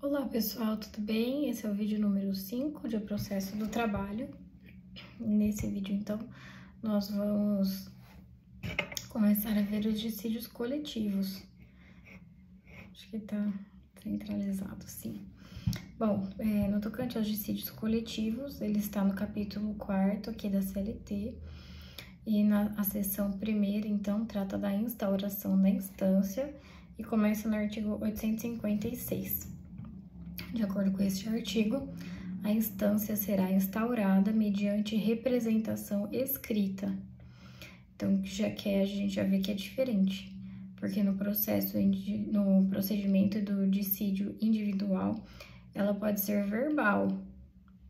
Olá pessoal, tudo bem? Esse é o vídeo número 5 de O Processo do Trabalho. Nesse vídeo, então, nós vamos começar a ver os dissídios coletivos. Acho que tá centralizado, sim. Bom, no tocante aos dissídios coletivos, ele está no capítulo 4º aqui da CLT, e a seção 1ª, então, trata da instauração da instância e começa no artigo 856. De acordo com este artigo, a instância será instaurada mediante representação escrita. Então, a gente já vê que é diferente, porque no procedimento do dissídio individual, ela pode ser verbal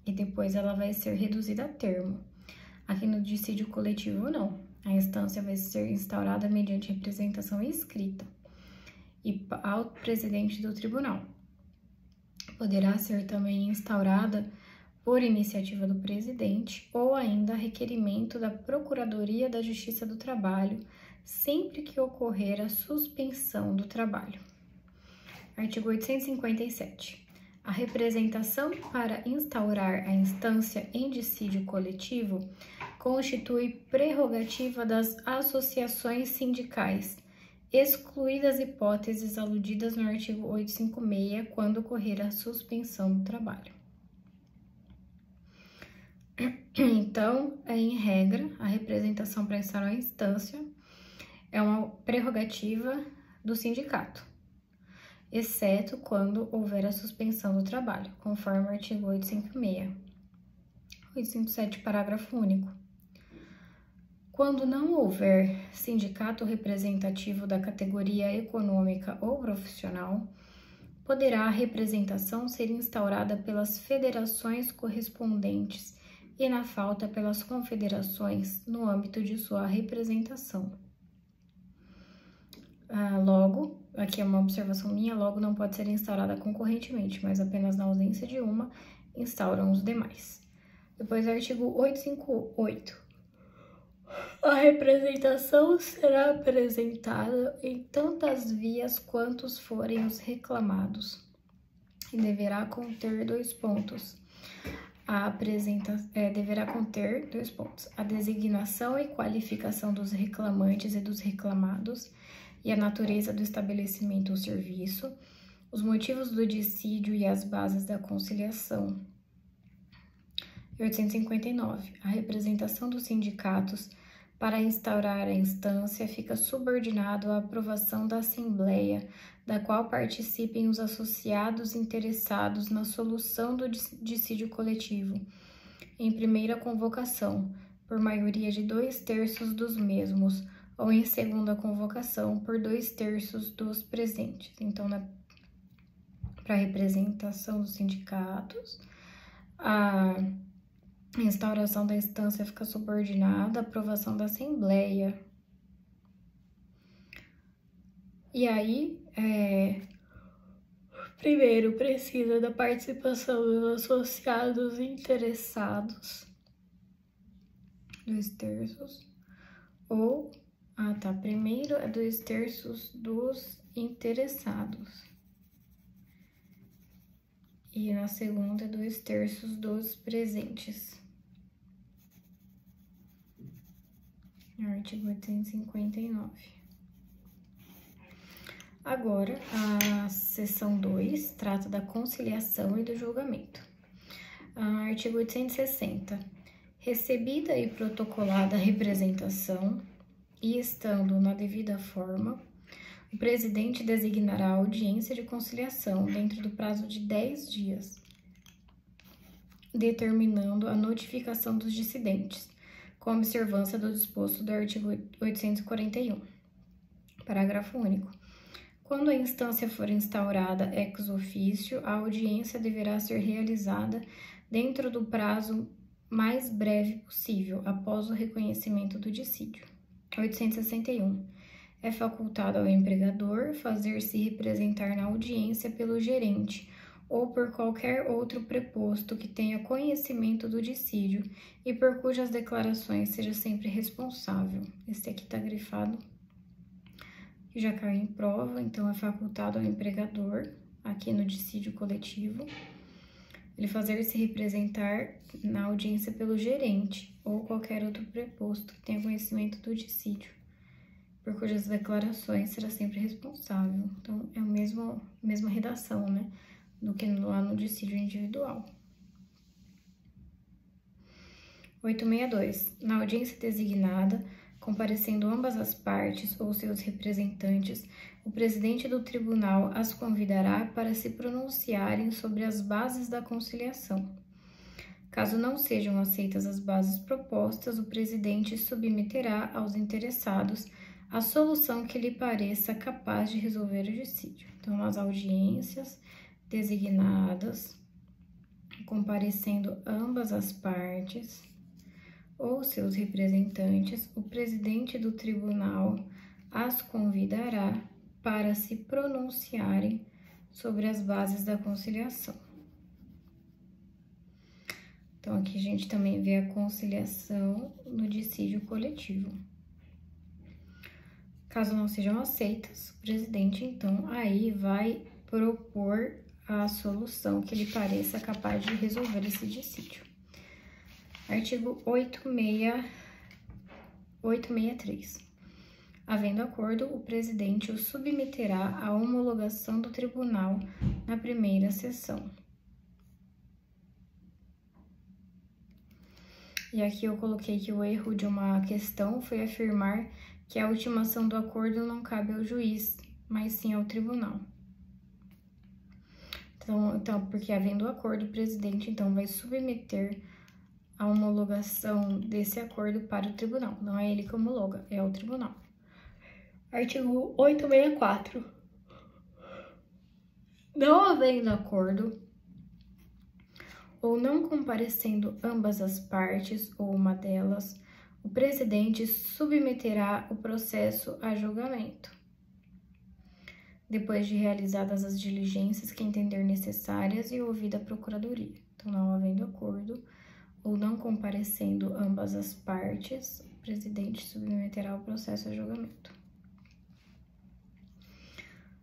e depois ela vai ser reduzida a termo. Aqui no dissídio coletivo, não. A instância vai ser instaurada mediante representação escrita e ao presidente do tribunal. Poderá ser também instaurada por iniciativa do presidente ou ainda requerimento da Procuradoria da Justiça do Trabalho, sempre que ocorrer a suspensão do trabalho. Artigo 857. A representação para instaurar a instância em dissídio coletivo constitui prerrogativa das associações sindicais, excluídas hipóteses aludidas no artigo 856, quando ocorrer a suspensão do trabalho. Então, em regra, a representação para instaurar a instância é uma prerrogativa do sindicato, exceto quando houver a suspensão do trabalho, conforme o artigo 856. 857, parágrafo único. Quando não houver sindicato representativo da categoria econômica ou profissional, poderá a representação ser instaurada pelas federações correspondentes e, na falta, pelas confederações no âmbito de sua representação. Logo, aqui é uma observação minha, logo não pode ser instaurada concorrentemente, mas apenas na ausência de uma, instauram os demais. Depois, artigo 858. A representação será apresentada em tantas vias quantos forem os reclamados e deverá conter dois pontos. Deverá conter dois pontos: a designação e qualificação dos reclamantes e dos reclamados e a natureza do estabelecimento ou serviço, os motivos do dissídio e as bases da conciliação. 859. A representação dos sindicatos para instaurar a instância fica subordinado à aprovação da Assembleia, da qual participem os associados interessados na solução do dissídio coletivo, em primeira convocação, por maioria de 2/3 dos mesmos, ou em segunda convocação, por 2/3 dos presentes. Então, para a representação dos sindicatos, a instauração da instância fica subordinada à aprovação da Assembleia. E aí, primeiro, precisa da participação dos associados interessados, 2/3, ou, primeiro é 2/3 dos interessados. E na segunda, 2/3 dos presentes. Artigo 859. Agora, a seção 2 trata da conciliação e do julgamento. Artigo 860. Recebida e protocolada a representação, e estando na devida forma, o presidente designará a audiência de conciliação dentro do prazo de 10 dias, determinando a notificação dos dissidentes, com observância do disposto do artigo 841. Parágrafo único. Quando a instância for instaurada ex officio, a audiência deverá ser realizada dentro do prazo mais breve possível, após o reconhecimento do dissídio. 861. É facultado ao empregador fazer-se representar na audiência pelo gerente ou por qualquer outro preposto que tenha conhecimento do dissídio e por cujas declarações seja sempre responsável. Esse aqui está grifado, que já caiu em prova, então é facultado ao empregador aqui no dissídio coletivo, ele fazer-se representar na audiência pelo gerente ou qualquer outro preposto que tenha conhecimento do dissídio, por cujas declarações será sempre responsável. Então, é a mesma redação, né, do que lá no dissídio individual. 862. Na audiência designada, comparecendo ambas as partes ou seus representantes, o presidente do tribunal as convidará para se pronunciarem sobre as bases da conciliação. Caso não sejam aceitas as bases propostas, o presidente submeterá aos interessados a solução que lhe pareça capaz de resolver o dissídio. Então, nas audiências designadas, comparecendo ambas as partes ou seus representantes, o presidente do tribunal as convidará para se pronunciarem sobre as bases da conciliação. Então, aqui a gente também vê a conciliação no dissídio coletivo. Caso não sejam aceitas, o presidente, então, aí vai propor a solução que lhe pareça capaz de resolver esse dissídio. Artigo 863. Havendo acordo, o presidente o submeterá à homologação do tribunal na primeira sessão. E aqui eu coloquei que o erro de uma questão foi afirmar que a ultimação do acordo não cabe ao juiz, mas sim ao tribunal. Então, porque havendo acordo, o presidente, então, vai submeter a homologação desse acordo para o tribunal. Não é ele que homologa, é o tribunal. Artigo 864. Não havendo acordo, ou não comparecendo ambas as partes ou uma delas, o presidente submeterá o processo a julgamento, depois de realizadas as diligências que entender necessárias e ouvida a procuradoria. Então, não havendo acordo, ou não comparecendo ambas as partes, o presidente submeterá o processo a julgamento.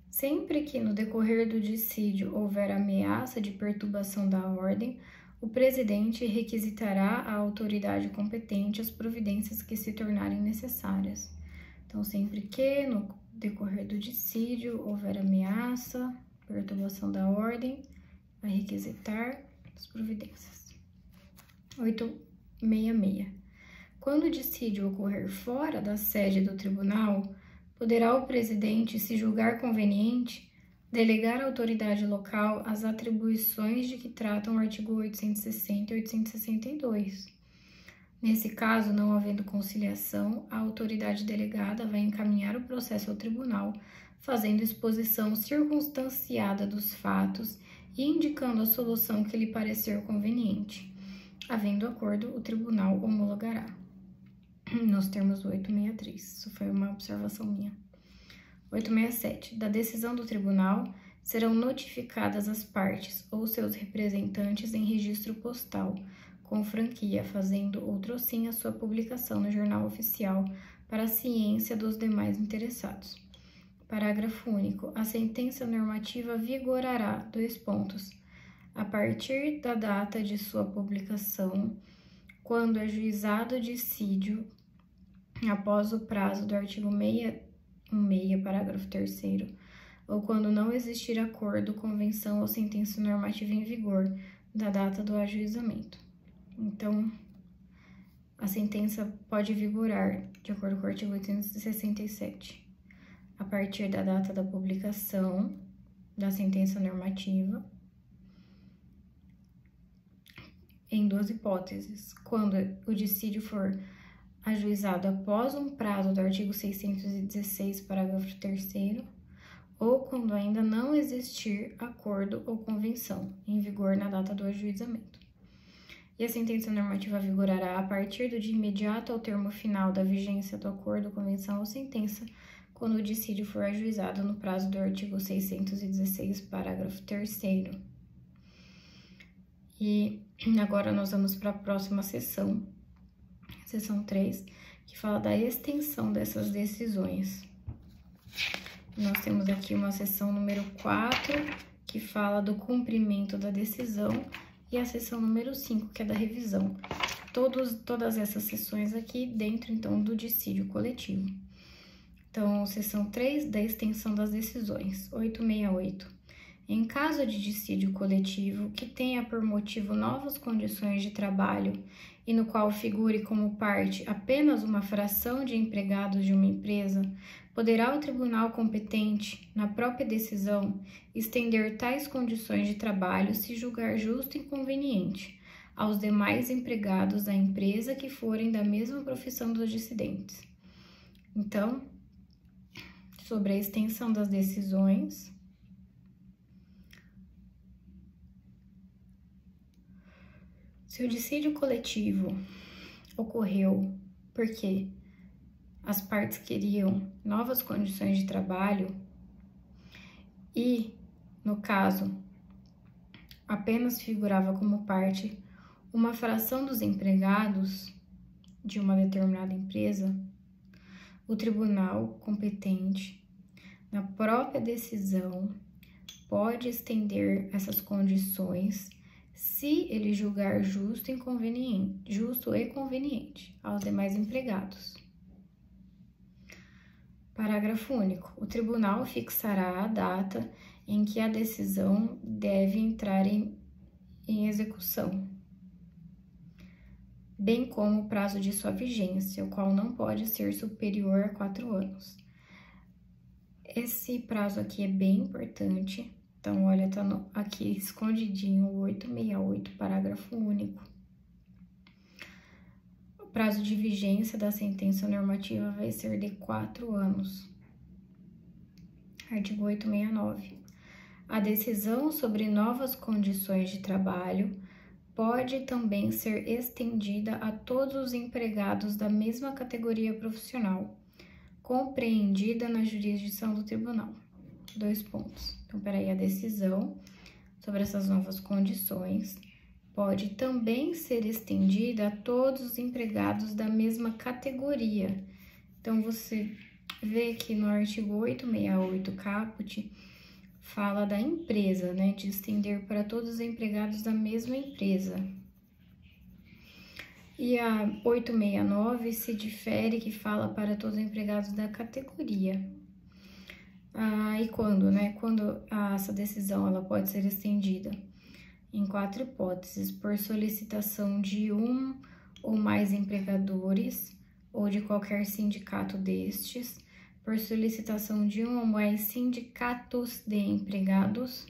Sempre que no decorrer do dissídio houver ameaça de perturbação da ordem, o presidente requisitará à autoridade competente as providências que se tornarem necessárias. Então, sempre que no decorrer do dissídio houver ameaça, perturbação da ordem, vai requisitar as providências. 866. Quando o dissídio ocorrer fora da sede do tribunal, poderá o presidente, se julgar conveniente, delegar à autoridade local as atribuições de que tratam o artigo 860 e 862. Nesse caso, não havendo conciliação, a autoridade delegada vai encaminhar o processo ao tribunal, fazendo exposição circunstanciada dos fatos e indicando a solução que lhe parecer conveniente. Havendo acordo, o tribunal homologará. Nos termos do 863. Isso foi uma observação minha. 867. Da decisão do tribunal, serão notificadas as partes ou seus representantes em registro postal, com franquia, fazendo outrossim a sua publicação no Jornal Oficial para a ciência dos demais interessados. Parágrafo único. A sentença normativa vigorará, 2 pontos, a partir da data de sua publicação, quando ajuizado o dissídio, após o prazo do artigo 616, parágrafo 3º, ou quando não existir acordo, convenção ou sentença normativa em vigor da data do ajuizamento. Então, a sentença pode vigorar, de acordo com o artigo 867, a partir da data da publicação da sentença normativa, em 2 hipóteses: quando o dissídio for ajuizado após um prazo do artigo 616, parágrafo 3º, ou quando ainda não existir acordo ou convenção em vigor na data do ajuizamento. E a sentença normativa vigorará a partir do dia imediato ao termo final da vigência do acordo, convenção ou sentença, quando o dissídio for ajuizado no prazo do artigo 616, parágrafo 3º. E agora nós vamos para a próxima sessão, seção 3, que fala da extensão dessas decisões. Nós temos aqui uma seção número 4, que fala do cumprimento da decisão, e a seção número 5, que é da revisão. Todas essas seções aqui dentro, então, do dissídio coletivo. Então, seção 3, da extensão das decisões, 868. Em caso de dissídio coletivo que tenha por motivo novas condições de trabalho e no qual figure como parte apenas uma fração de empregados de uma empresa, poderá o tribunal competente, na própria decisão, estender tais condições de trabalho se julgar justo e conveniente aos demais empregados da empresa que forem da mesma profissão dos dissidentes. Então, sobre a extensão das decisões, se o dissídio coletivo ocorreu porque as partes queriam novas condições de trabalho e, no caso, apenas figurava como parte uma fração dos empregados de uma determinada empresa, o tribunal competente, na própria decisão, pode estender essas condições se ele julgar justo e conveniente aos demais empregados. Parágrafo único. O tribunal fixará a data em que a decisão deve entrar em execução, bem como o prazo de sua vigência, o qual não pode ser superior a 4 anos. Esse prazo aqui é bem importante. Então, olha, tá aqui escondidinho o 868, parágrafo único. O prazo de vigência da sentença normativa vai ser de 4 anos. Artigo 869. A decisão sobre novas condições de trabalho pode também ser estendida a todos os empregados da mesma categoria profissional, compreendida na jurisdição do tribunal. 2 pontos. Então, peraí, a decisão sobre essas novas condições pode também ser estendida a todos os empregados da mesma categoria. Então, você vê que no artigo 868, caput, fala da empresa, né, de estender para todos os empregados da mesma empresa. E a 869 se difere, que fala para todos os empregados da categoria. E quando, né? Quando essa decisão ela pode ser estendida? Em 4 hipóteses: por solicitação de um ou mais empregadores ou de qualquer sindicato destes, por solicitação de um ou mais sindicatos de empregados.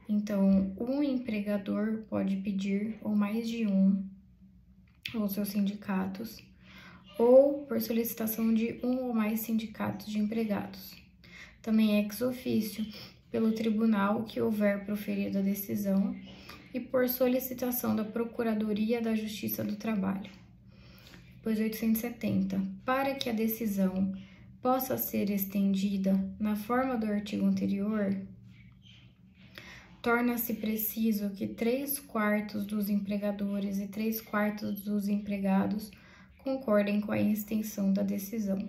Então, um empregador pode pedir ou mais de um ou seus sindicatos, ou por solicitação de um ou mais sindicatos de empregados. Também ex officio, pelo tribunal que houver proferido a decisão, e por solicitação da Procuradoria da Justiça do Trabalho. Depois, 870. Para que a decisão possa ser estendida na forma do artigo anterior, torna-se preciso que 3/4 dos empregadores e 3/4 dos empregados concordem com a extensão da decisão.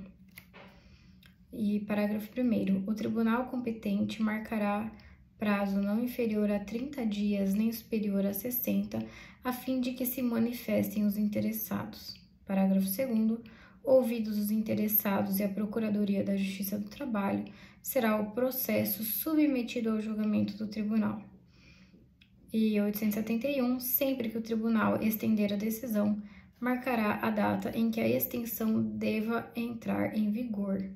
E parágrafo 1º. O tribunal competente marcará prazo não inferior a 30 dias nem superior a 60, a fim de que se manifestem os interessados. Parágrafo 2º. Ouvidos os interessados e a Procuradoria da Justiça do Trabalho, será o processo submetido ao julgamento do tribunal. E 871, sempre que o tribunal estender a decisão, marcará a data em que a extensão deva entrar em vigor.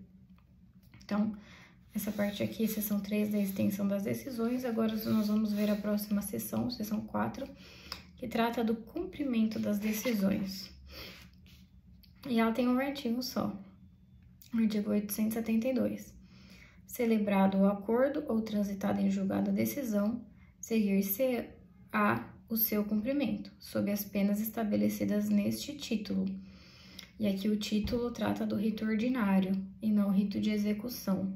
Então, essa parte aqui, seção 3 da extensão das decisões. Agora nós vamos ver a próxima seção, seção 4, que trata do cumprimento das decisões. E ela tem um artigo só, artigo 872. Celebrado o acordo ou transitada em julgado a decisão, seguir-se-á o seu cumprimento, sob as penas estabelecidas neste título. E aqui o título trata do rito ordinário e não rito de execução.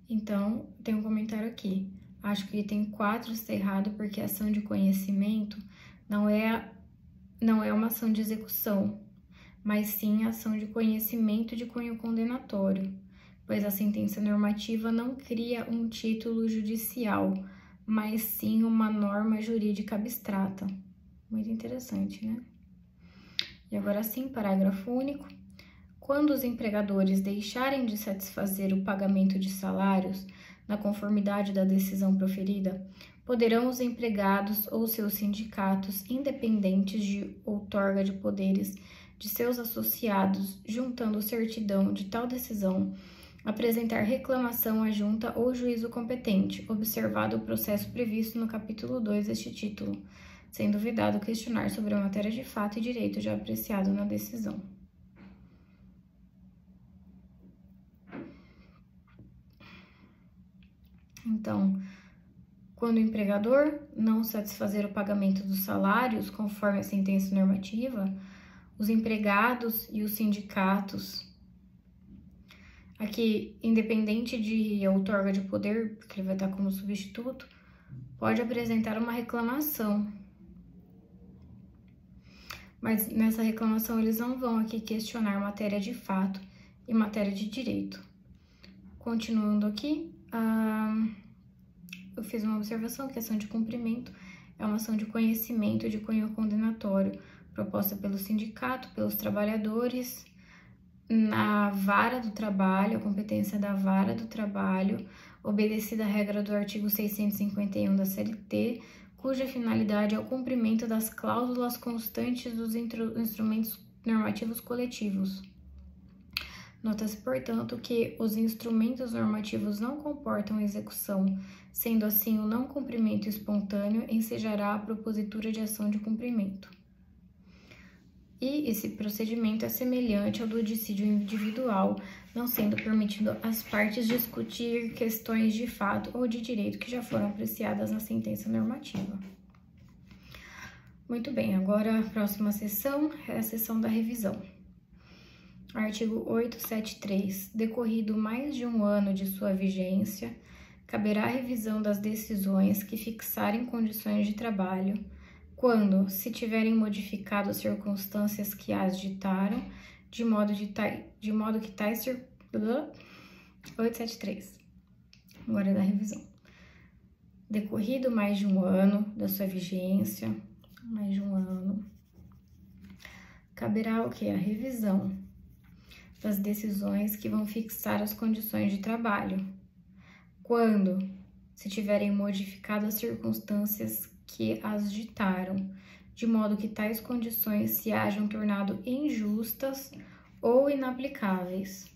Então, tem um comentário aqui. Acho que o item 4 está errado porque a ação de conhecimento não é uma ação de execução, mas sim a ação de conhecimento de cunho condenatório. pois a sentença normativa não cria um título judicial, mas sim uma norma jurídica abstrata. Muito interessante, né? E agora sim, parágrafo único. Quando os empregadores deixarem de satisfazer o pagamento de salários na conformidade da decisão proferida, poderão os empregados ou seus sindicatos, independentes de outorga de poderes de seus associados, juntando certidão de tal decisão, apresentar reclamação à junta ou juízo competente, observado o processo previsto no capítulo 2 deste título, sendo vedado questionar sobre a matéria de fato e direito já apreciado na decisão. Então, quando o empregador não satisfazer o pagamento dos salários conforme a sentença normativa, os empregados e os sindicatos, aqui, independente de outorga de poder, porque ele vai estar como substituto, pode apresentar uma reclamação. Mas nessa reclamação eles não vão aqui questionar matéria de fato e matéria de direito. Continuando aqui, eu fiz uma observação que a ação de cumprimento é uma ação de conhecimento de cunho condenatório, proposta pelo sindicato, pelos trabalhadores, na vara do trabalho, a competência da vara do trabalho, obedecida a regra do artigo 651 da CLT, cuja finalidade é o cumprimento das cláusulas constantes dos instrumentos normativos coletivos. Nota-se, portanto, que os instrumentos normativos não comportam execução, sendo assim o não cumprimento espontâneo ensejará a propositura de ação de cumprimento. E esse procedimento é semelhante ao do dissídio individual, não sendo permitido às partes discutir questões de fato ou de direito que já foram apreciadas na sentença normativa. Muito bem, agora a próxima sessão é a sessão da revisão. Artigo 873. Decorrido mais de um ano de sua vigência, caberá a revisão das decisões que fixarem condições de trabalho, quando se tiverem modificado as circunstâncias que as ditaram, de modo que tais 873. Agora é da revisão. Decorrido mais de um ano da sua vigência, mais de um ano, caberá o quê? A revisão das decisões que vão fixar as condições de trabalho, quando se tiverem modificado as circunstâncias que as ditaram, de modo que tais condições se hajam tornado injustas ou inaplicáveis.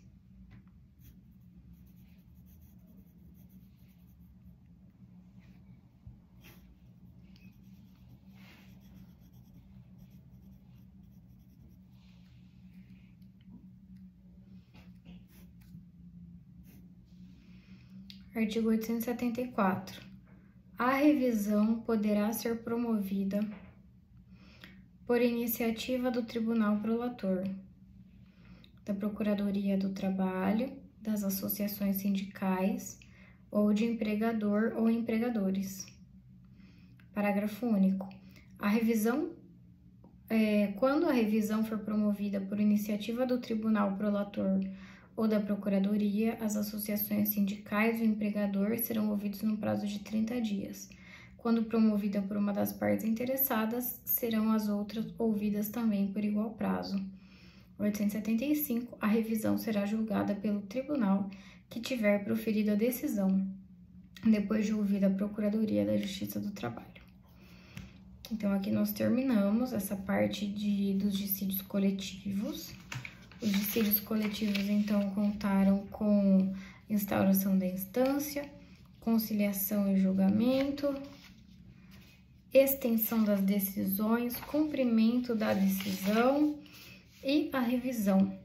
Artigo 874. A revisão poderá ser promovida por iniciativa do Tribunal Prolator, da Procuradoria do Trabalho, das associações sindicais ou de empregador ou empregadores. Parágrafo único. Quando a revisão for promovida por iniciativa do Tribunal Prolator ou da Procuradoria, as associações sindicais e o empregador serão ouvidos no prazo de 30 dias. Quando promovida por uma das partes interessadas, serão as outras ouvidas também por igual prazo. 875. A revisão será julgada pelo tribunal que tiver proferido a decisão, depois de ouvida a Procuradoria da Justiça do Trabalho. Então, aqui nós terminamos essa parte dos dissídios coletivos. Os dissídios coletivos, então, contaram com instauração da instância, conciliação e julgamento, extensão das decisões, cumprimento da decisão e a revisão.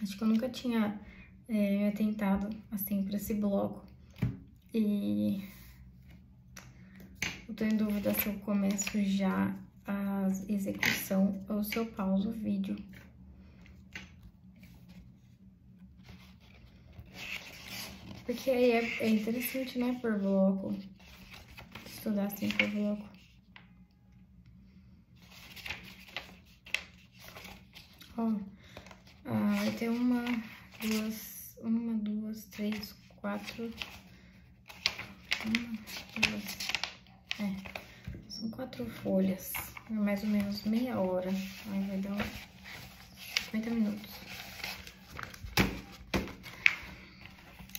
Acho que eu nunca tinha me atentado assim para esse bloco e eu tô em dúvida se eu começo já a execução ou se eu pauso o vídeo. Porque aí é interessante, né, por bloco, estudar assim por bloco. Ó, vai ter 1, 2, 3, 4. 1, 2. São 4 folhas. É mais ou menos meia hora. Aí vai dar uns 50 minutos.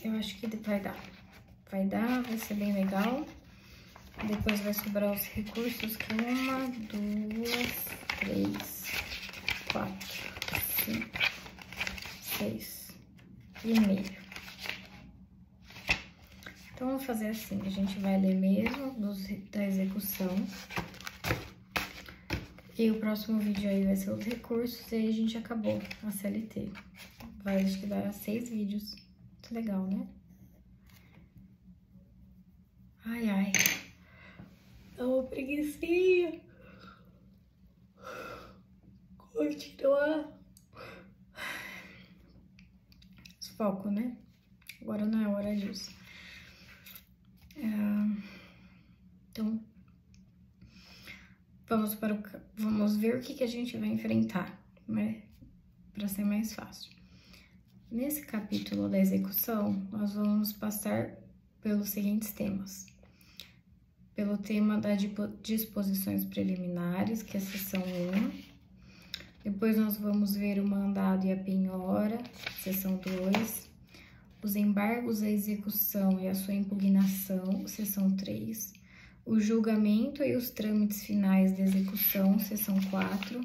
Eu acho que vai dar. Vai ser bem legal. Depois vai sobrar os recursos que 1, 2, 3, 4, 5, 6 e meio. Então, vamos fazer assim, a gente vai ler mesmo da execução. E o próximo vídeo aí vai ser os recursos e aí a gente acabou a CLT. Acho que vai a 6 vídeos. Muito legal, né? Ai, ai. Dá uma preguicinha. Continuar. Foco, né? Agora não é hora disso. Então, vamos ver o que a gente vai enfrentar, né? Para ser mais fácil. Nesse capítulo da execução, nós vamos passar pelos seguintes temas. Pelo tema das disposições preliminares, que é a seção 1. Depois nós vamos ver o mandado e a penhora, seção 2. Os embargos à execução e a sua impugnação, seção 3. O julgamento e os trâmites finais de execução, seção 4.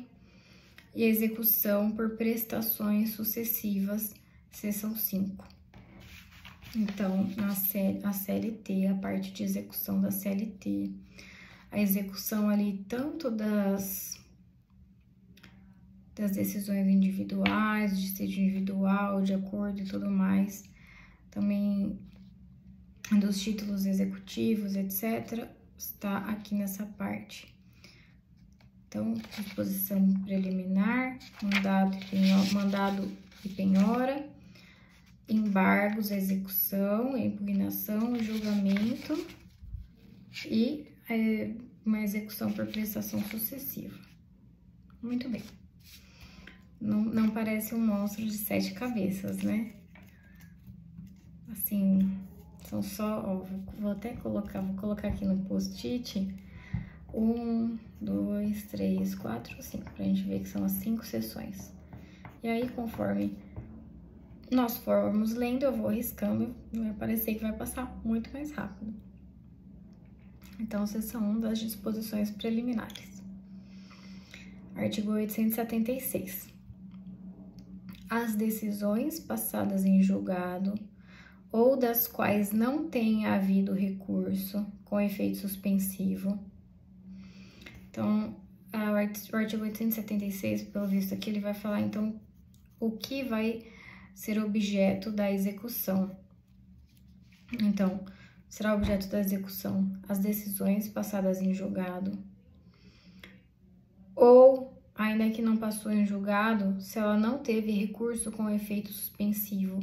E a execução por prestações sucessivas, seção 5. Então, a CLT, a parte de execução da CLT, a execução ali tanto das decisões individuais, de dissídio individual, de acordo e tudo mais, também dos títulos executivos, etc., está aqui nessa parte. Então, disposição preliminar, mandado e penhora, embargos, execução, impugnação, julgamento e uma execução por prestação sucessiva. Muito bem. Não parece um monstro de 7 cabeças, né? Assim, são só, ó, vou colocar aqui no post-it 1, 2, 3, 4, 5, pra gente ver que são as 5 sessões. E aí, conforme nós formos lendo, eu vou riscando, vai parecer que vai passar muito mais rápido. Então, seção 1 das disposições preliminares. Artigo 876. As decisões passadas em julgado ou das quais não tenha havido recurso com efeito suspensivo. Então, o artigo 876, pelo visto aqui, ele vai falar, então, o que vai ser objeto da execução. Então, será objeto da execução as decisões passadas em julgado, ou, ainda que não passou em julgado, se ela não teve recurso com efeito suspensivo,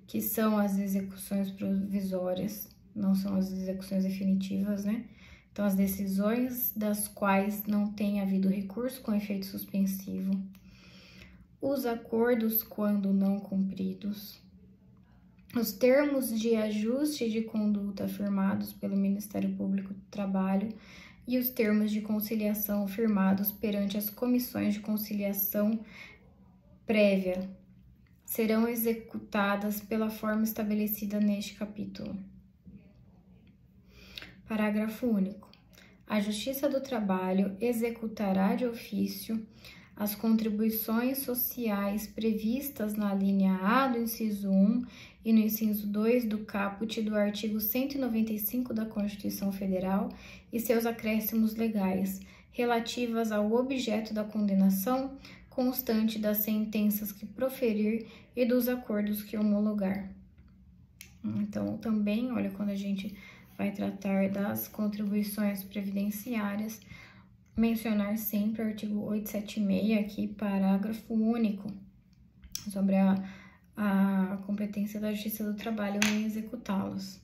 que são as execuções provisórias, não são as execuções definitivas, né? Então, as decisões das quais não tem havido recurso com efeito suspensivo, os acordos quando não cumpridos, os termos de ajuste de conduta firmados pelo Ministério Público do Trabalho e os termos de conciliação firmados perante as comissões de conciliação prévia serão executadas pela forma estabelecida neste capítulo. Parágrafo único. A Justiça do Trabalho executará de ofício as contribuições sociais previstas na linha A do inciso 1 e no inciso 2 do caput do artigo 195 da Constituição Federal e seus acréscimos legais, relativas ao objeto da condenação, constante das sentenças que proferir e dos acordos que homologar. Então, também, olha, quando a gente vai tratar das contribuições previdenciárias, mencionar sempre o artigo 876 aqui, parágrafo único, sobre a competência da Justiça do Trabalho em executá-los.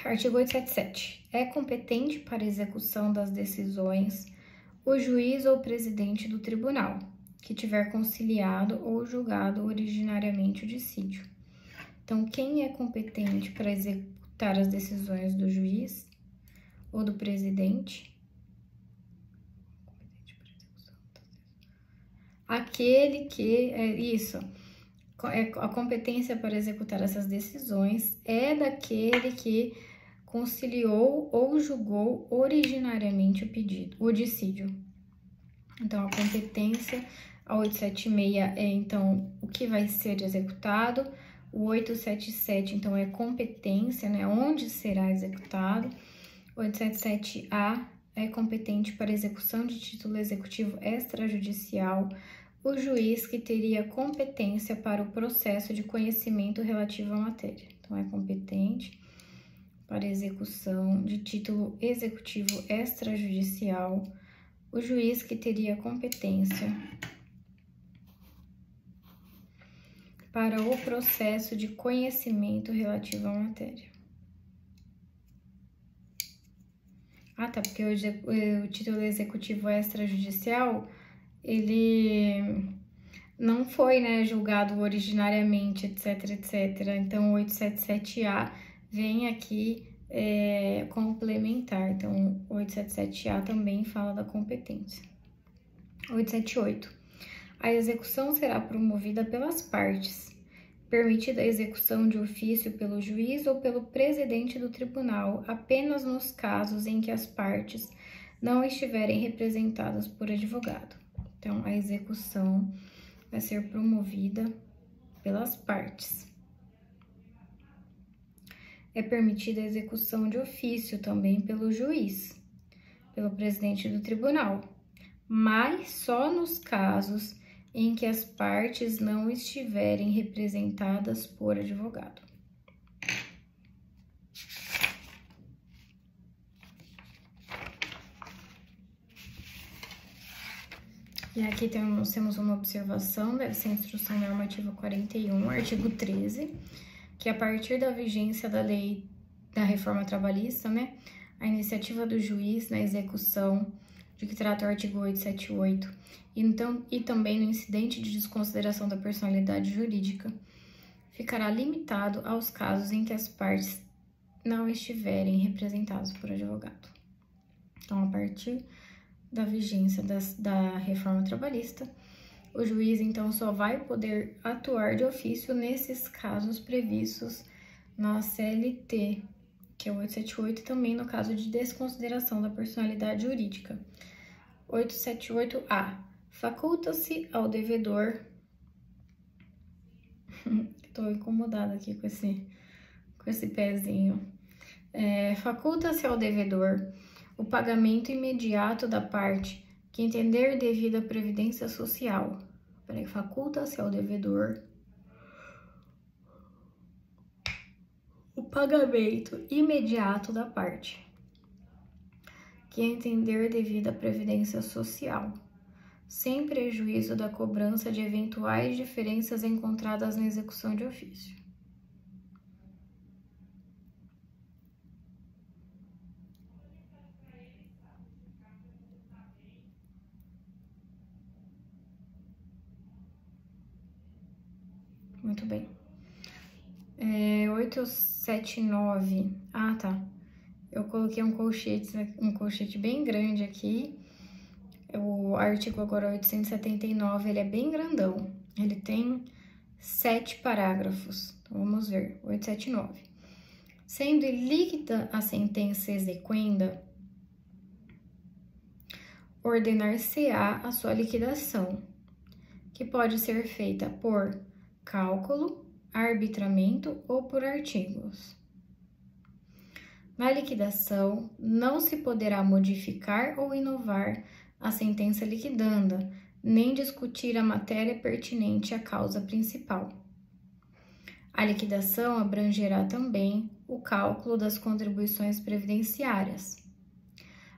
Artigo 877. É competente para execução das decisões o juiz ou presidente do tribunal, que tiver conciliado ou julgado originariamente o dissídio. Então, quem é competente para executar as decisões do juiz ou do presidente? Aquele que, a competência para executar essas decisões é daquele que conciliou ou julgou originariamente o dissídio. Então, a competência, a 876 é, então, o que vai ser executado. O 877, então, é competência, né? Onde será executado. O 877A é competente para execução de título executivo extrajudicial. O juiz que teria competência para o processo de conhecimento relativo à matéria. Então, é competente para execução de título executivo extrajudicial. O juiz que teria competência para o processo de conhecimento relativo à matéria. Ah, tá, porque o título executivo extrajudicial, ele não foi, né, julgado originariamente, etc, etc. Então, o 877A vem aqui complementar. Então, o 877A também fala da competência. 878. A execução será promovida pelas partes. Permitida a execução de ofício pelo juiz ou pelo presidente do tribunal apenas nos casos em que as partes não estiverem representadas por advogado. Então, a execução vai ser promovida pelas partes. É permitida a execução de ofício também pelo juiz, pelo presidente do tribunal, mas só nos casos em que as partes não estiverem representadas por advogado. E aqui temos uma observação, deve ser a Instrução Normativa 41, artigo 13, que a partir da vigência da lei da reforma trabalhista, né, a iniciativa do juiz na execução de que trata o artigo 878, então, e também no incidente de desconsideração da personalidade jurídica, ficará limitado aos casos em que as partes não estiverem representadas por advogado. Então, a partir da vigência da reforma trabalhista, o juiz, então, só vai poder atuar de ofício nesses casos previstos na CLT, que é o 878, e também no caso de desconsideração da personalidade jurídica. 878A. Faculta-se ao devedor... Estou incomodada aqui com esse pezinho. Faculta-se ao devedor o pagamento imediato da parte que entender devida previdência social. Faculta-se ao devedor o pagamento imediato da parte que entender devida previdência social, sem prejuízo da cobrança de eventuais diferenças encontradas na execução de ofício. Muito bem. 879. Ah, tá. Eu coloquei um colchete bem grande aqui. O artigo agora 879, ele é bem grandão. Ele tem 7 parágrafos. Então, vamos ver. 879. Sendo ilíquida a sentença exequenda, ordenar-se-á a sua liquidação, que pode ser feita por cálculo, arbitramento ou por artigos. Na liquidação, não se poderá modificar ou inovar a sentença liquidanda, nem discutir a matéria pertinente à causa principal. A liquidação abrangerá também o cálculo das contribuições previdenciárias.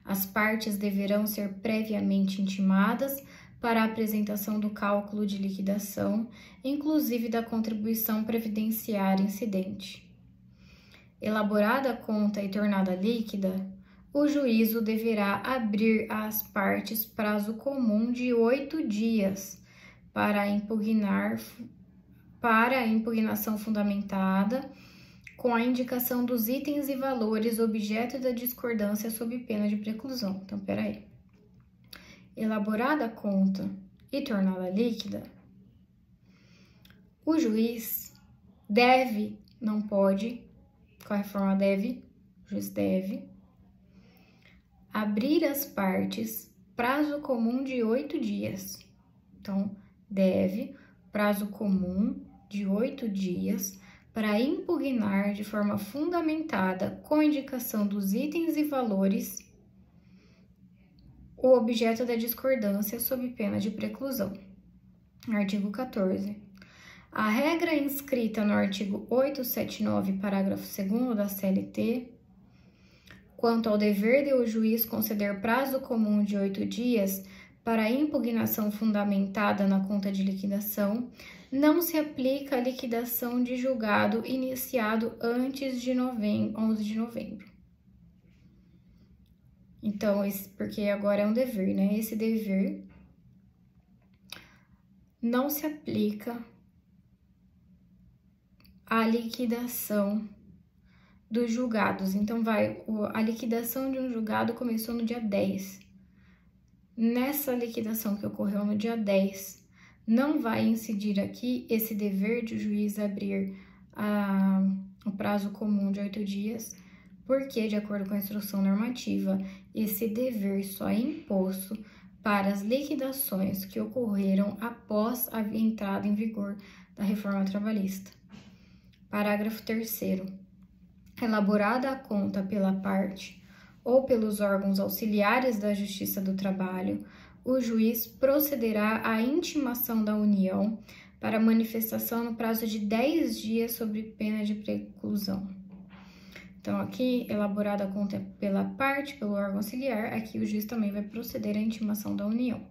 As partes deverão ser previamente intimadas para a apresentação do cálculo de liquidação, inclusive da contribuição previdenciária incidente. Elaborada a conta e tornada líquida, o juízo deverá abrir às partes prazo comum de 8 dias para a impugnação fundamentada, com a indicação dos itens e valores objeto da discordância sob pena de preclusão. Então, peraí. Elaborada a conta e torná-la líquida, o juiz deve, não pode, com a reforma deve, o juiz deve abrir as partes, prazo comum de 8 dias. Então, deve, prazo comum de 8 dias, para impugnar de forma fundamentada, com indicação dos itens e valores, o objeto da discordância sob pena de preclusão. Artigo 14. A regra inscrita no artigo 879, parágrafo 2º da CLT, quanto ao dever de o juiz conceder prazo comum de 8 dias para impugnação fundamentada na conta de liquidação, não se aplica à liquidação de julgado iniciado antes de 11 de novembro. Então, porque agora é um dever, né? Esse dever não se aplica à liquidação dos julgados. Então, a liquidação de um julgado começou no dia 10. Nessa liquidação que ocorreu no dia 10, não vai incidir aqui esse dever de o juiz abrir o prazo comum de 8 dias, porque, de acordo com a instrução normativa, esse dever só é imposto para as liquidações que ocorreram após a entrada em vigor da reforma trabalhista. Parágrafo 3º. Elaborada a conta pela parte ou pelos órgãos auxiliares da Justiça do Trabalho, o juiz procederá à intimação da União para manifestação no prazo de 10 dias sob pena de preclusão. Então, aqui, elaborada a conta pela parte, pelo órgão auxiliar, aqui o juiz também vai proceder à intimação da União.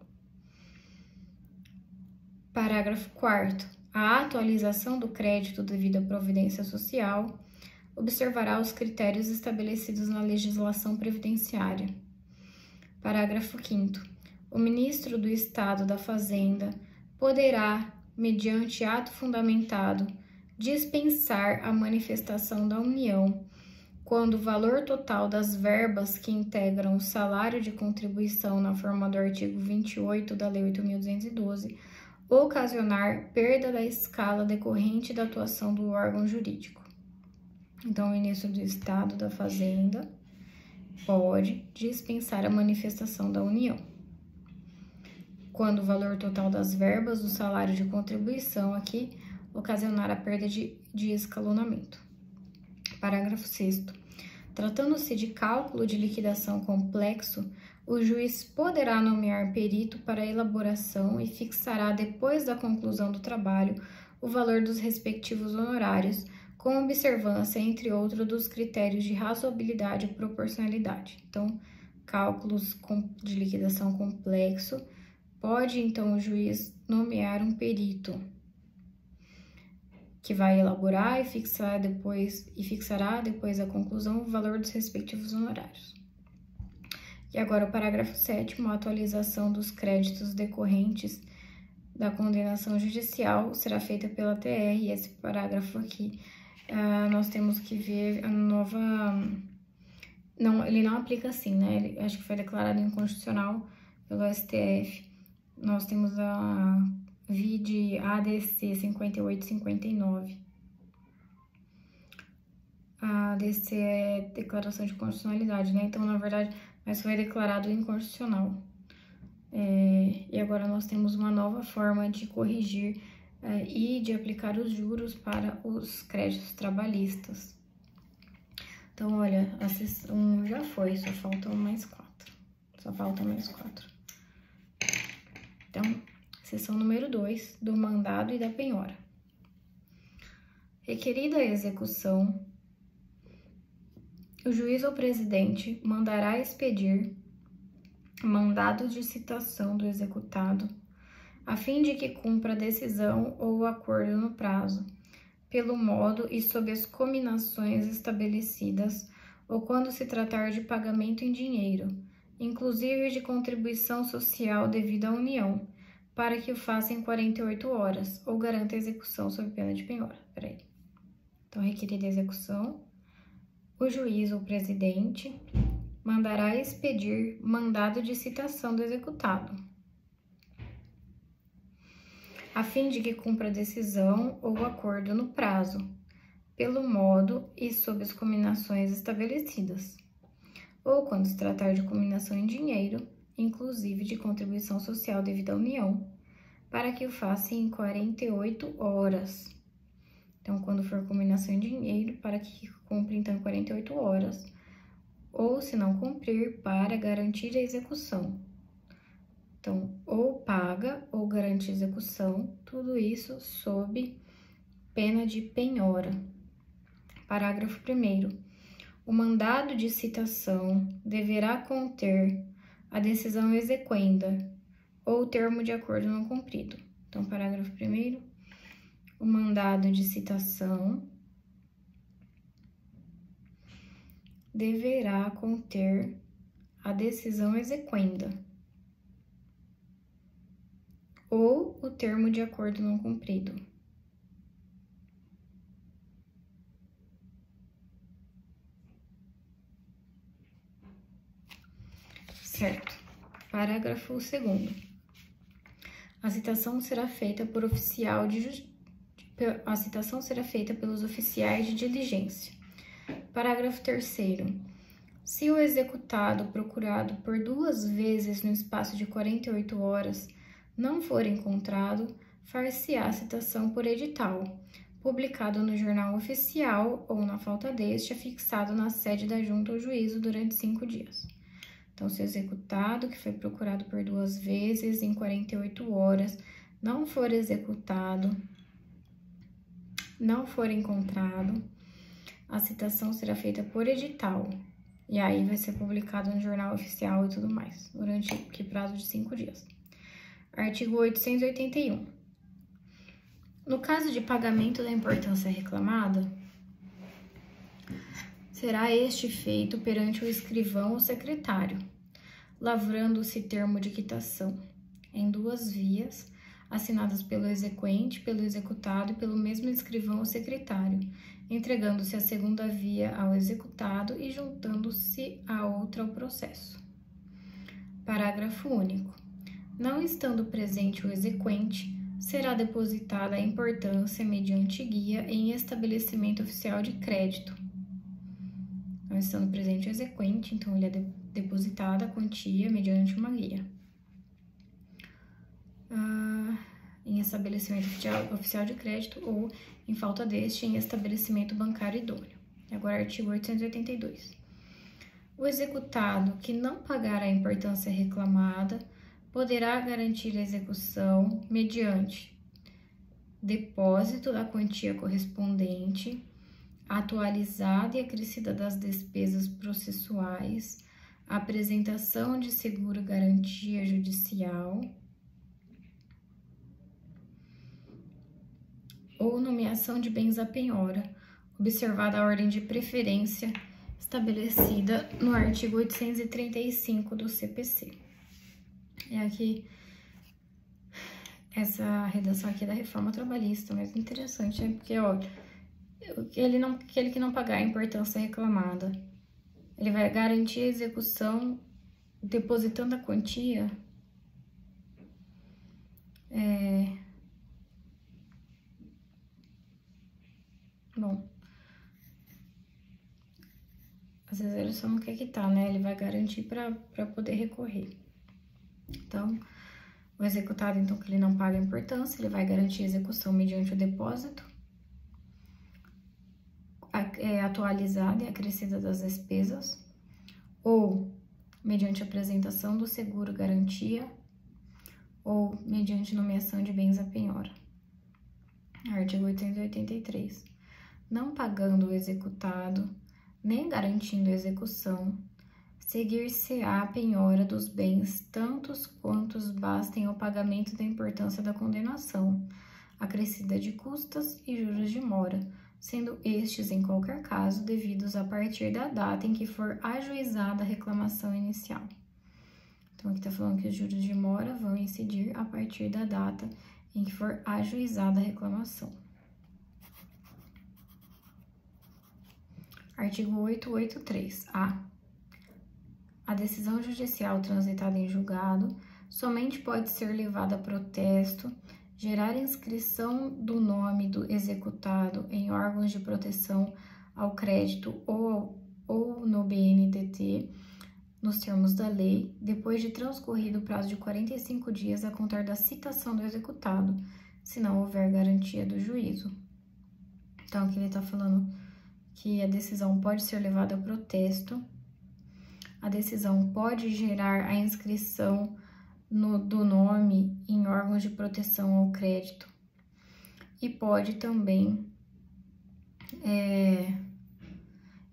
Parágrafo 4º. A atualização do crédito devido à providência social observará os critérios estabelecidos na legislação previdenciária. Parágrafo 5º. O ministro do Estado da Fazenda poderá, mediante ato fundamentado, dispensar a manifestação da União quando o valor total das verbas que integram o salário de contribuição na forma do artigo 28 da Lei 8.212 ocasionar perda da escala decorrente da atuação do órgão jurídico. Então, o ministro do Estado da Fazenda pode dispensar a manifestação da União quando o valor total das verbas do salário de contribuição aqui ocasionar a perda de escalonamento. Parágrafo 6º. Tratando-se de cálculo de liquidação complexo, o juiz poderá nomear perito para a elaboração e fixará, depois da conclusão do trabalho, o valor dos respectivos honorários, com observância, entre outros, dos critérios de razoabilidade e proporcionalidade. Então, cálculos de liquidação complexo, pode, então, o juiz nomear um perito que vai elaborar e fixará depois da conclusão o valor dos respectivos honorários. E agora o parágrafo 7º, a atualização dos créditos decorrentes da condenação judicial será feita pela TR, e esse parágrafo aqui nós temos que ver a nova... Não, ele não aplica assim, né? Acho que foi declarado inconstitucional pelo STF. Nós temos a vide ADC 5859. A ADC é declaração de constitucionalidade, né? Então, na verdade, mas foi declarado inconstitucional. E agora nós temos uma nova forma de corrigir e de aplicar os juros para os créditos trabalhistas. Então, olha, a sessão já foi, só faltam mais 4. Então, seção número 2, do mandado e da penhora. Requerida a execução, o juiz ou presidente mandará expedir mandado de citação do executado, a fim de que cumpra a decisão ou o acordo no prazo, pelo modo e sob as cominações estabelecidas ou quando se tratar de pagamento em dinheiro, inclusive de contribuição social devida à União, para que o faça em 48 horas, ou garanta a execução sob pena de penhora. Então, requerida a execução, o juiz ou presidente mandará expedir mandado de citação do executado, a fim de que cumpra a decisão ou acordo no prazo, pelo modo e sob as cominações estabelecidas, ou quando se tratar de cominação em dinheiro, inclusive de contribuição social devida à União, para que o faça em 48 horas. Então, quando for cominação em dinheiro, para que cumpra, então, 48 horas, ou, se não cumprir, para garantir a execução. Então, ou paga ou garante a execução, tudo isso sob pena de penhora. Parágrafo 1º. O mandado de citação deverá conter a decisão exequenda ou termo de acordo não cumprido. Então, parágrafo 1º. O mandado de citação deverá conter a decisão exequenda ou o termo de acordo não cumprido. Certo. Parágrafo 2º. A citação será feita por oficial a citação será feita pelos oficiais de diligência. Parágrafo 3º. Se o executado procurado por 2 vezes no espaço de 48 horas não for encontrado, far-se-á a citação por edital, publicado no Jornal Oficial ou, na falta deste, afixado na sede da junta ou juízo durante 5 dias. Então, se o executado, que foi procurado por 2 vezes em 48 horas, não for executado, não for encontrado, a citação será feita por edital. E aí vai ser publicado no Jornal Oficial e tudo mais, durante que prazo de 5 dias. Artigo 881. No caso de pagamento da importância reclamada, será este feito perante o escrivão ou secretário, lavrando-se termo de quitação, em 2 vias, assinadas pelo exequente, pelo executado e pelo mesmo escrivão ou secretário, entregando-se a segunda via ao executado e juntando-se a outra ao processo. Parágrafo único. Não estando presente o exequente, será depositada a importância mediante guia em estabelecimento oficial de crédito. Não estando presente o exequente, então ele é depositada a quantia mediante uma guia. Em estabelecimento oficial de crédito ou, em falta deste, em estabelecimento bancário idôneo. Agora, artigo 882. O executado que não pagar a importância reclamada poderá garantir a execução mediante depósito da quantia correspondente, atualizada e acrescida das despesas processuais, apresentação de seguro-garantia judicial ou nomeação de bens à penhora, observada a ordem de preferência estabelecida no artigo 835 do CPC. E aqui, essa redação aqui da reforma trabalhista, mas interessante, né? Porque, ó, aquele que não pagar a importância reclamada, ele vai garantir a execução depositando a quantia bom, às vezes ele só não quer quitar, né? Ele vai garantir para poder recorrer. Então, o executado, então, que ele não paga a importância, ele vai garantir a execução mediante o depósito atualizada e acrescida das despesas, ou mediante apresentação do seguro-garantia, ou mediante nomeação de bens à penhora. Artigo 883. Não pagando o executado, nem garantindo a execução, seguir-se-á a penhora dos bens tantos quantos bastem ao pagamento da importância da condenação, acrescida de custas e juros de mora, sendo estes, em qualquer caso, devidos a partir da data em que for ajuizada a reclamação inicial. Então, aqui tá falando que os juros de mora vão incidir a partir da data em que for ajuizada a reclamação. Artigo 883-A. A decisão judicial transitada em julgado somente pode ser levada a protesto, gerar inscrição do nome do executado em órgãos de proteção ao crédito ou no BNDT, nos termos da lei, depois de transcorrido o prazo de 45 dias a contar da citação do executado, se não houver garantia do juízo. Então, aqui ele está falando que a decisão pode ser levada a protesto, a decisão pode gerar a inscrição do nome em órgãos de proteção ao crédito e pode também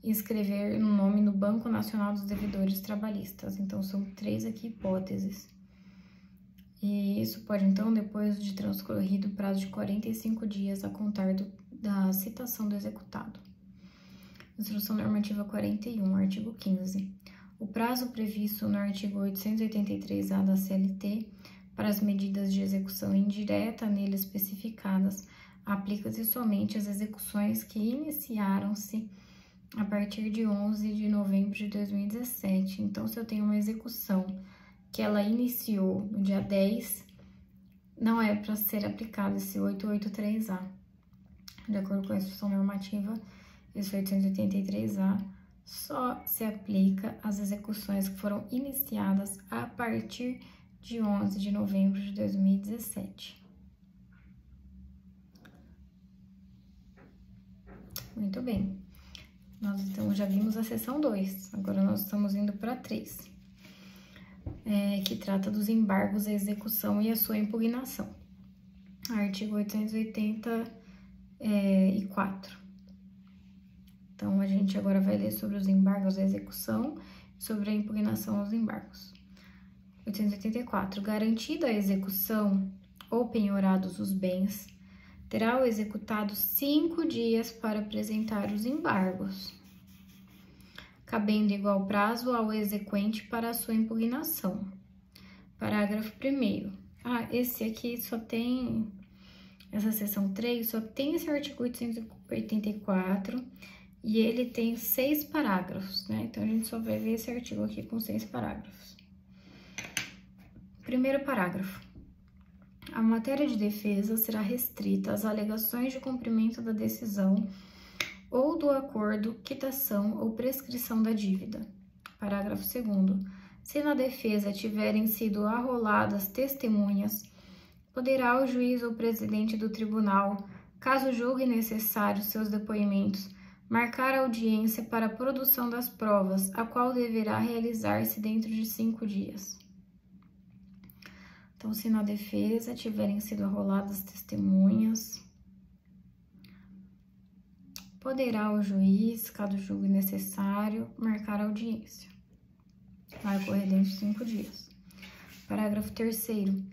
inscrever o nome no Banco Nacional dos Devedores Trabalhistas. Então, são 3 aqui hipóteses. E isso pode, então, depois de transcorrido o prazo de 45 dias a contar da citação do executado. Instrução Normativa 41, artigo 15. O prazo previsto no artigo 883-A da CLT para as medidas de execução indireta nele especificadas aplica-se somente às execuções que iniciaram-se a partir de 11 de novembro de 2017. Então, se eu tenho uma execução que ela iniciou no dia 10, não é para ser aplicado esse 883-A. De acordo com a Instrução Normativa, esse 883-A só se aplica às execuções que foram iniciadas a partir de 11 de novembro de 2017. Muito bem. Nós então já vimos a seção 2, agora nós estamos indo para 3, que trata dos embargos à execução e a sua impugnação. Artigo 884. Então, a gente agora vai ler sobre os embargos à execução e sobre a impugnação aos embargos. 884. Garantida a execução ou penhorados os bens, terá o executado 5 dias para apresentar os embargos, cabendo igual prazo ao exequente para a sua impugnação. Parágrafo 1º. Esse aqui só tem, essa seção 3, só tem esse artigo 884 e ele tem 6 parágrafos, né? Então, a gente só vai ver esse artigo aqui com 6 parágrafos. Primeiro parágrafo. A matéria de defesa será restrita às alegações de cumprimento da decisão ou do acordo, quitação ou prescrição da dívida. Parágrafo 2º. Se na defesa tiverem sido arroladas testemunhas, poderá o juiz ou presidente do tribunal, caso julgue necessário seus depoimentos, marcar audiência para a produção das provas, a qual deverá realizar-se dentro de 5 dias. Então, se na defesa tiverem sido arroladas testemunhas, poderá o juiz, caso julgue necessário, marcar audiência. Vai ocorrer dentro de 5 dias. Parágrafo 3º.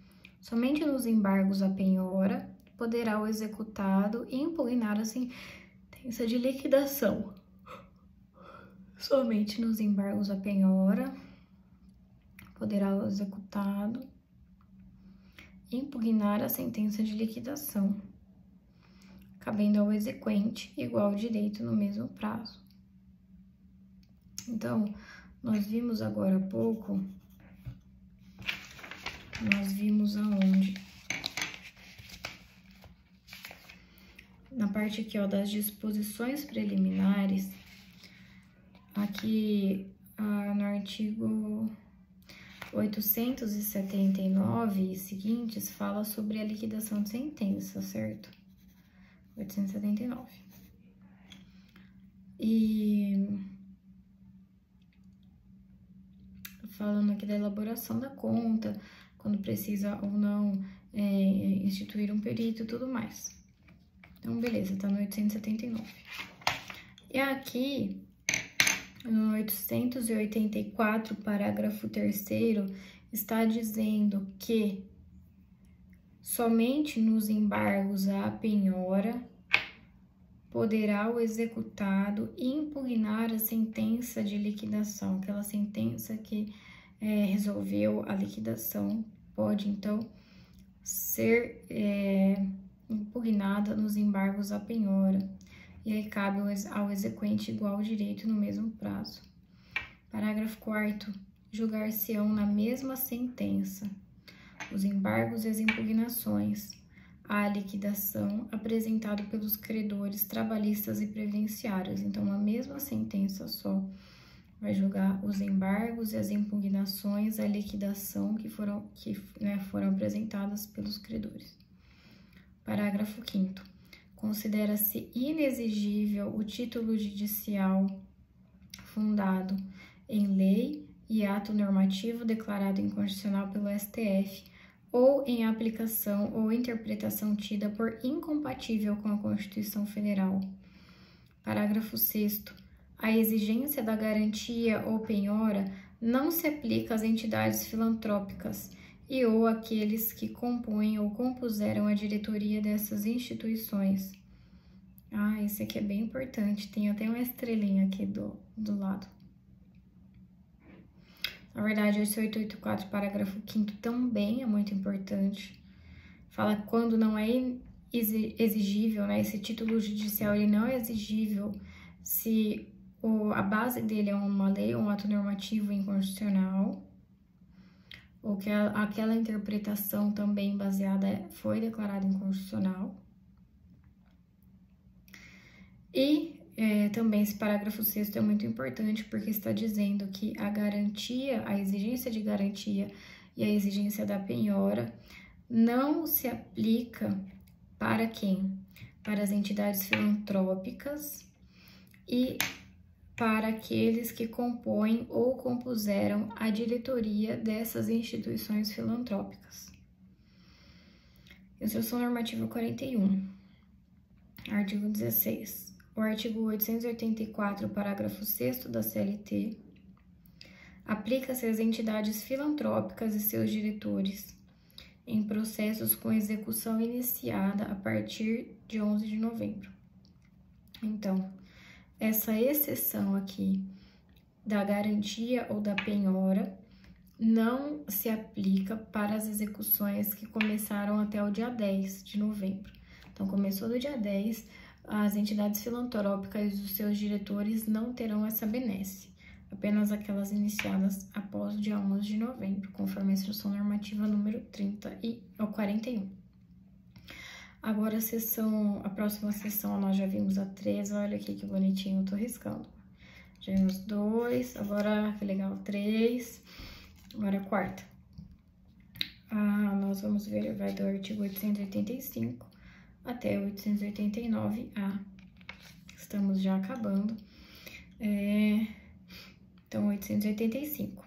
Somente nos embargos à penhora poderá o executado impugnar a sentença de liquidação. Somente nos embargos à penhora poderá o executado impugnar a sentença de liquidação, cabendo ao exequente igual direito no mesmo prazo. Então, nós vimos agora há pouco, nós vimos aonde? Na parte aqui, ó, das disposições preliminares, aqui no artigo 879 e seguintes, fala sobre a liquidação de sentença, certo? 879. E falando aqui da elaboração da conta, quando precisa ou não instituir um perito e tudo mais. Então, beleza, tá no 879. E aqui, no 884, parágrafo 3º, está dizendo que somente nos embargos à penhora poderá o executado impugnar a sentença de liquidação, aquela sentença que resolveu a liquidação, pode então ser impugnada nos embargos à penhora, e aí cabe ao exequente igual direito no mesmo prazo. Parágrafo 4º. Julgar-se-ão na mesma sentença os embargos e as impugnações à liquidação apresentado pelos credores trabalhistas e previdenciários. Então, a mesma sentença só vai julgar os embargos e as impugnações à liquidação que foram apresentadas pelos credores. Parágrafo 5º. Considera-se inexigível o título judicial fundado em lei e ato normativo declarado inconstitucional pelo STF ou em aplicação ou interpretação tida por incompatível com a Constituição Federal. Parágrafo 6º. A exigência da garantia ou penhora não se aplica às entidades filantrópicas e ou àqueles que compõem ou compuseram a diretoria dessas instituições. Esse aqui é bem importante, tem até uma estrelinha aqui do lado. Na verdade, esse 884, parágrafo 5º, também é muito importante. Fala quando não é exigível, né? Esse título judicial ele não é exigível se a base dele é uma lei ou um ato normativo inconstitucional, ou que aquela interpretação também baseada foi declarada inconstitucional. E também esse parágrafo 6º é muito importante porque está dizendo que a garantia, a exigência de garantia e a exigência da penhora não se aplica para quem? Para as entidades filantrópicas e para aqueles que compõem ou compuseram a diretoria dessas instituições filantrópicas. Instrução Normativa 41, artigo 16. O artigo 884, parágrafo 6º da CLT, aplica-se às entidades filantrópicas e seus diretores em processos com execução iniciada a partir de 11 de novembro. Então, essa exceção aqui da garantia ou da penhora não se aplica para as execuções que começaram até o dia 10 de novembro. Então, começou do dia 10, as entidades filantrópicas e os seus diretores não terão essa benesse, apenas aquelas iniciadas após o dia 11 de novembro, conforme a Instrução Normativa número 41. Agora a próxima sessão nós já vimos a 13, olha aqui que bonitinho, eu tô riscando. Já vimos 2, agora que legal, 3, agora a 4ª. Nós vamos ver, vai do artigo 885 até 889A. Estamos já acabando. Então, 885.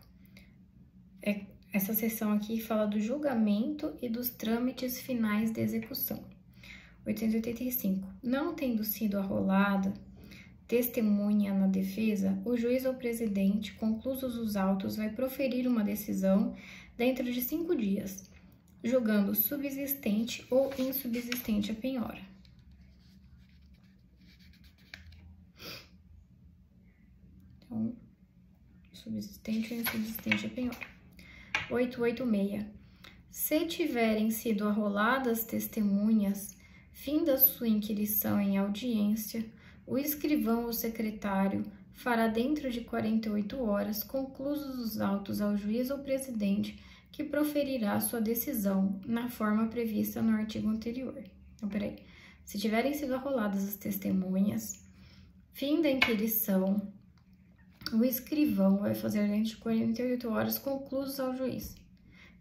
Essa seção aqui fala do julgamento e dos trâmites finais de execução. 885. Não tendo sido arrolada testemunha na defesa, o juiz ou presidente, conclusos os autos, vai proferir uma decisão dentro de 5 dias, julgando subsistente ou insubsistente a penhora. Então, subsistente ou insubsistente a penhora. 886. Se tiverem sido arroladas testemunhas, fim da sua inquirição em audiência, o escrivão ou secretário fará dentro de 48 horas, conclusos os autos ao juiz ou presidente, que proferirá sua decisão na forma prevista no artigo anterior. Então, peraí. Se tiverem sido arroladas as testemunhas, fim da inquirição, o escrivão vai fazer dentro de 48 horas conclusos ao juiz.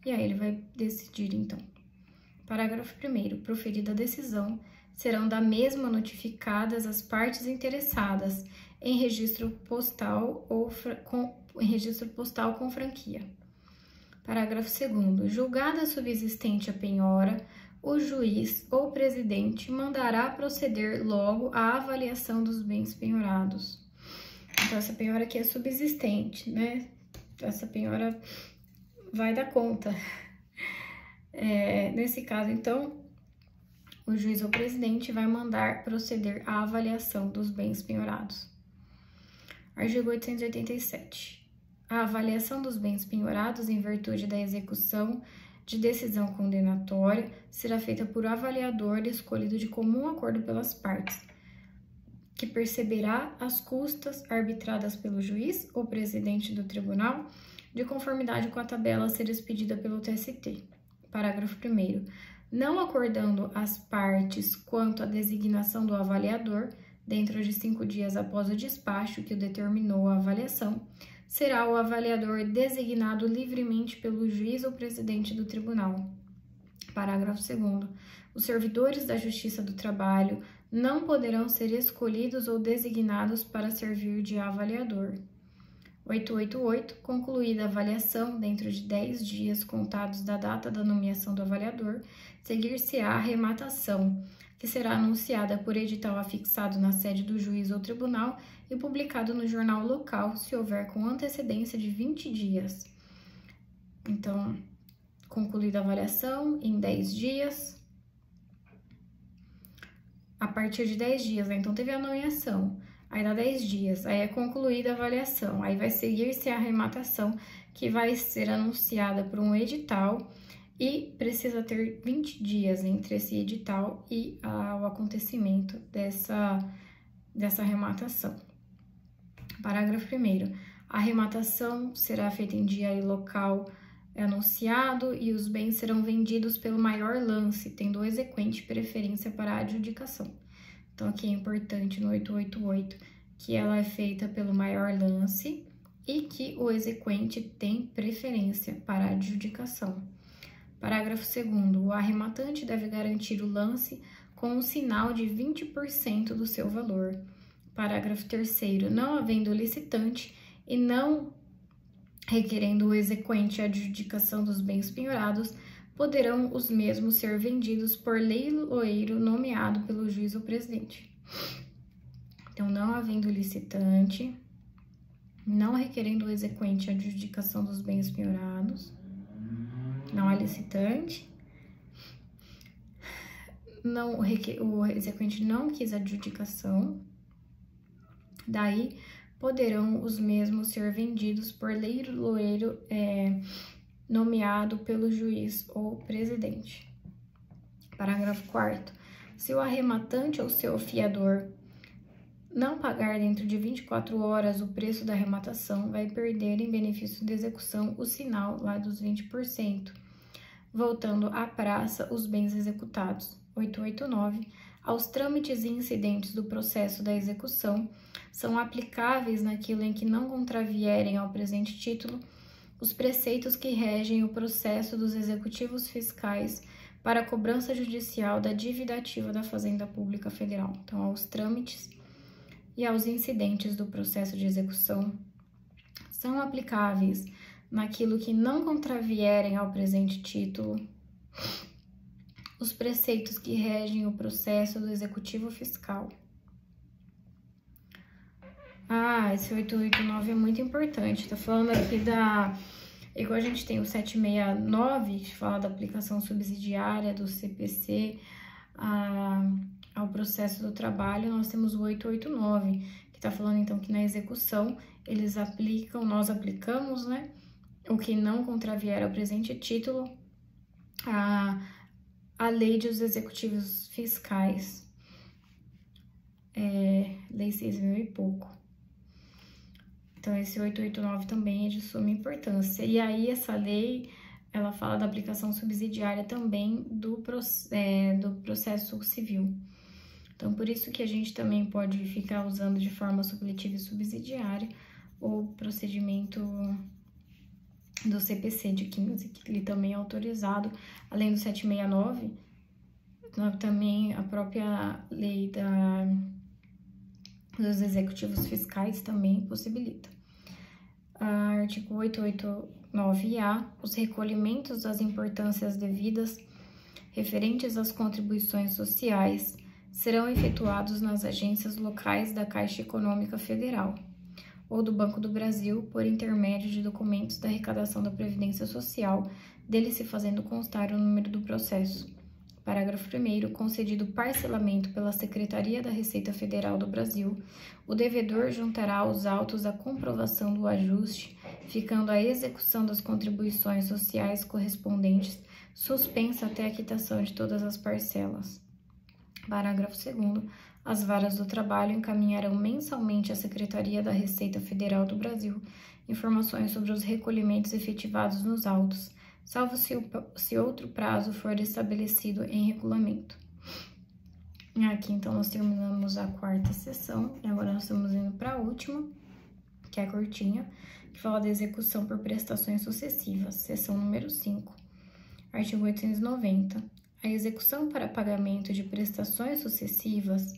E aí ele vai decidir, então. Parágrafo 1º. Proferida a decisão, serão da mesma notificadas as partes interessadas em registro postal com franquia. Parágrafo 2º. Julgada subsistente a penhora, o juiz ou presidente mandará proceder logo à avaliação dos bens penhorados. Então, essa penhora aqui é subsistente, né? Essa penhora vai dar conta. Nesse caso, então, o juiz ou presidente vai mandar proceder à avaliação dos bens penhorados. Artigo 887. A avaliação dos bens penhorados em virtude da execução de decisão condenatória será feita por avaliador escolhido de comum acordo pelas partes, que perceberá as custas arbitradas pelo juiz ou presidente do tribunal, de conformidade com a tabela a ser expedida pelo TST. Parágrafo 1º. Não acordando as partes quanto à designação do avaliador, dentro de 5 dias após o despacho que o determinou a avaliação, será o avaliador designado livremente pelo juiz ou presidente do tribunal. Parágrafo 2º. Os servidores da Justiça do Trabalho não poderão ser escolhidos ou designados para servir de avaliador. 888. Concluída a avaliação, dentro de 10 dias contados da data da nomeação do avaliador, seguir-se-á a arrematação, que será anunciada por edital afixado na sede do juiz ou tribunal e publicado no jornal local, se houver com antecedência de 20 dias. Então, concluída a avaliação, em 10 dias, a partir de 10 dias, né? Então teve a nomeação, aí dá 10 dias, aí é concluída a avaliação, aí vai seguir-se a arrematação, que vai ser anunciada por um edital e precisa ter 20 dias entre esse edital e o acontecimento dessa arrematação. Parágrafo 1º. A arrematação será feita em dia e local anunciado e os bens serão vendidos pelo maior lance, tendo o exequente preferência para a adjudicação. Então, aqui é importante no 888 que ela é feita pelo maior lance e que o exequente tem preferência para a adjudicação. Parágrafo 2º. O arrematante deve garantir o lance com um sinal de 20% do seu valor. Parágrafo 3º. Não havendo licitante e não requerendo o exequente a adjudicação dos bens penhorados, poderão os mesmos ser vendidos por leiloeiro nomeado pelo juiz ou presidente. Então, não havendo licitante, não requerendo o exequente a adjudicação dos bens penhorados, não há licitante, o exequente não quis adjudicação, daí poderão os mesmos ser vendidos por leiloeiro nomeado pelo juiz ou presidente. Parágrafo 4º. Se o arrematante ou seu fiador não pagar dentro de 24 horas o preço da arrematação, vai perder em benefício de execução o sinal lá dos 20%, voltando à praça os bens executados. 889. Aos trâmites e incidentes do processo da execução são aplicáveis naquilo em que não contravierem ao presente título os preceitos que regem o processo dos executivos fiscais para a cobrança judicial da dívida ativa da Fazenda Pública Federal. Então, aos trâmites e aos incidentes do processo de execução são aplicáveis naquilo que não contravierem ao presente título os preceitos que regem o processo do executivo fiscal. Esse 889 é muito importante. Tá falando aqui igual a gente tem o 769, que fala da aplicação subsidiária do CPC ao processo do trabalho, nós temos o 889, que tá falando então que na execução nós aplicamos, né, o que não contravier ao presente título, a lei dos executivos fiscais, lei 6.000 e pouco. Então, esse 889 também é de suma importância. E aí, essa lei, ela fala da aplicação subsidiária também do processo civil. Então, por isso que a gente também pode ficar usando de forma supletiva e subsidiária o procedimento do CPC de 15, que ele também é autorizado, além do 769, também a própria lei dos executivos fiscais também possibilita. Artigo 889-A, os recolhimentos das importâncias devidas referentes às contribuições sociais serão efetuados nas agências locais da Caixa Econômica Federal ou do Banco do Brasil por intermédio de documentos da arrecadação da Previdência Social, dele se fazendo constar o número do processo. Parágrafo 1º, concedido parcelamento pela Secretaria da Receita Federal do Brasil, o devedor juntará aos autos a comprovação do ajuste, ficando a execução das contribuições sociais correspondentes suspensa até a quitação de todas as parcelas. Parágrafo 2º, as varas do trabalho encaminharão mensalmente à Secretaria da Receita Federal do Brasil informações sobre os recolhimentos efetivados nos autos, salvo se outro prazo for estabelecido em regulamento. Aqui, então, nós terminamos a 4ª sessão, e agora nós estamos indo para a última, que é a curtinha, que fala da execução por prestações sucessivas, seção número 5, artigo 890. A execução para pagamento de prestações sucessivas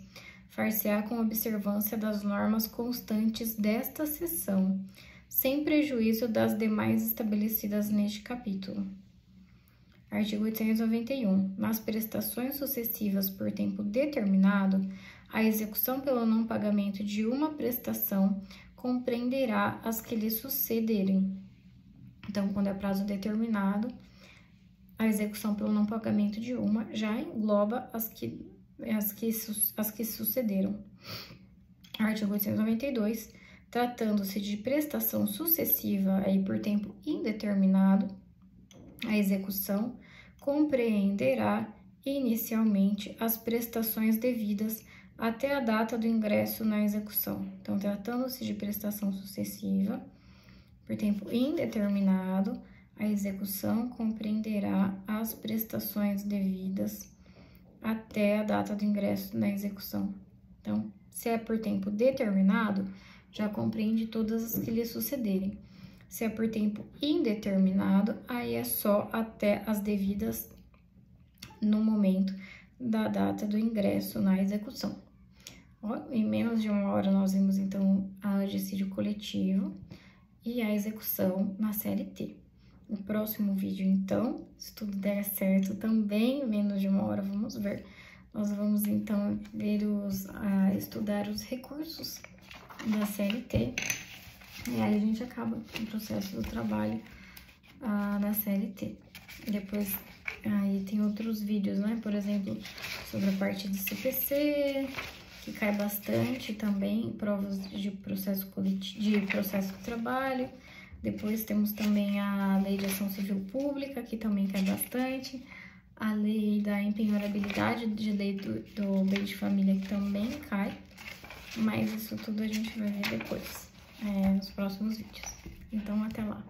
far-se-á com observância das normas constantes desta seção, sem prejuízo das demais estabelecidas neste capítulo. Artigo 891. Nas prestações sucessivas por tempo determinado, a execução pelo não pagamento de uma prestação compreenderá as que lhe sucederem. Então, quando é prazo determinado, a execução pelo não pagamento de uma já engloba as que sucederam. Artigo 892. Tratando-se de prestação sucessiva aí por tempo indeterminado, a execução compreenderá inicialmente as prestações devidas até a data do ingresso na execução. Então, tratando-se de prestação sucessiva por tempo indeterminado, a execução compreenderá as prestações devidas até a data do ingresso na execução. Então, se é por tempo determinado, já compreende todas as que lhe sucederem. Se é por tempo indeterminado, aí é só até as devidas no momento da data do ingresso na execução. Em menos de 1 hora, nós vimos, então, a dissídio coletivo e a execução na CLT. No próximo vídeo, então, se tudo der certo, também em menos de 1 hora, vamos ver. Nós vamos, então, estudar os recursos da CLT, e aí a gente acaba com o processo do trabalho da CLT. Depois, aí tem outros vídeos, né? Por exemplo, sobre a parte de CPC, que cai bastante também, provas de processo coletivo, de processo do trabalho. Depois temos também a Lei de Ação Civil Pública, que também cai bastante. A Lei da Empenhorabilidade de Lei do Bem de Família, que também cai. Mas isso tudo a gente vai ver depois, nos próximos vídeos. Então, até lá!